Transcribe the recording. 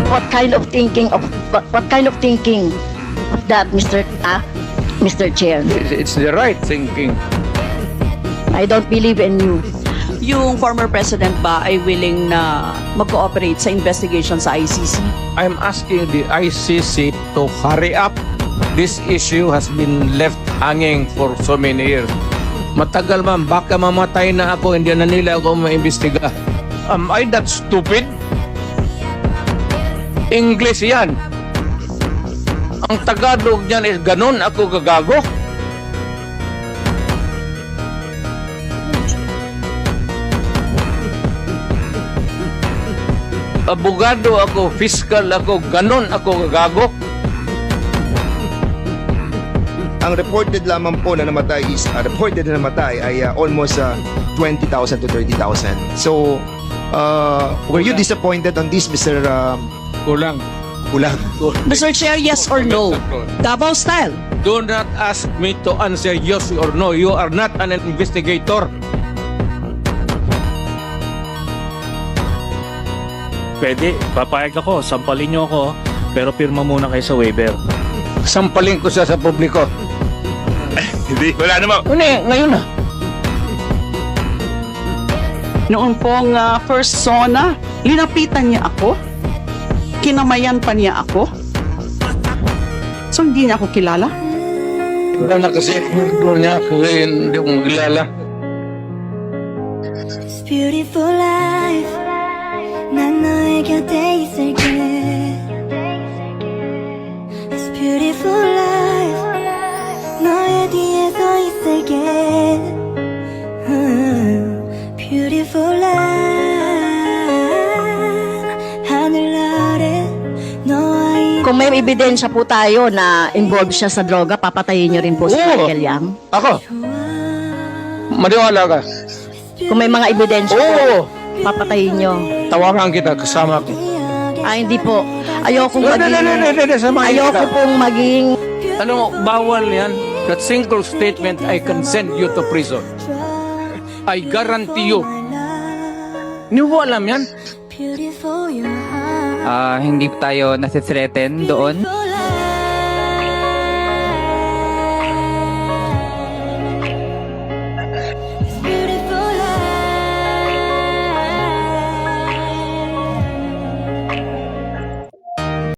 What kind of thinking of that, Mr. Chair? It's the right thinking. I don't believe in you. Yung former president ba ay willing na mag-cooperate sa investigation sa ICC? I'm asking the ICC to hurry up. This issue has been left hanging for so many years. Matagal man, baka mamatay na ako, hindi na nila ako maimbestiga. Am I that stupid? English yan. Ang Tagalog niyan is ganun ako gagago. Abogado ako, fiscal ako, ganun ako gagago. Ang reported lamang po na namatay is ay almost 20,000 to 30,000. So, were you disappointed on this, Mr. Kulang. Kulang? Mr. Chair, yes or no? Davao style. Do not ask me to answer yes or no. You are not an investigator. Pwede, papayag ako, sampalin nyo ako, pero pirma muna kayo sa waiver. Sampalin ko siya sa publiko. Hindi, wala naman. Ngayon na. Noon pong first SONA, linapitan niya ako. Kinamayan pa niya ako. So hindi niya ako kilala. Wala na kasi. Niya ako hindi mo kilala. This beautiful life 난 너의 곁에 있을게 This beautiful life 너의 뒤에 서 있을게 Beautiful life 하늘 아래 너와 이 Kung may ebidensya po tayo na involved siya sa droga, papatayin niyo rin po si Oo. Michael Yang. Ako. Maniwala ka. Kung may mga ebidensya Oo. po, papatayin niyo. Tawagan kita kasama ko. Hindi po. Ayokong maging... Samahin Ayoko kita. pong maging... Ano mo, bawal yan. That single statement, I can send you to prison. I guarantee you. Hindi mo alam yan? Beautiful your heart Hindi tayo nasi-threaten doon.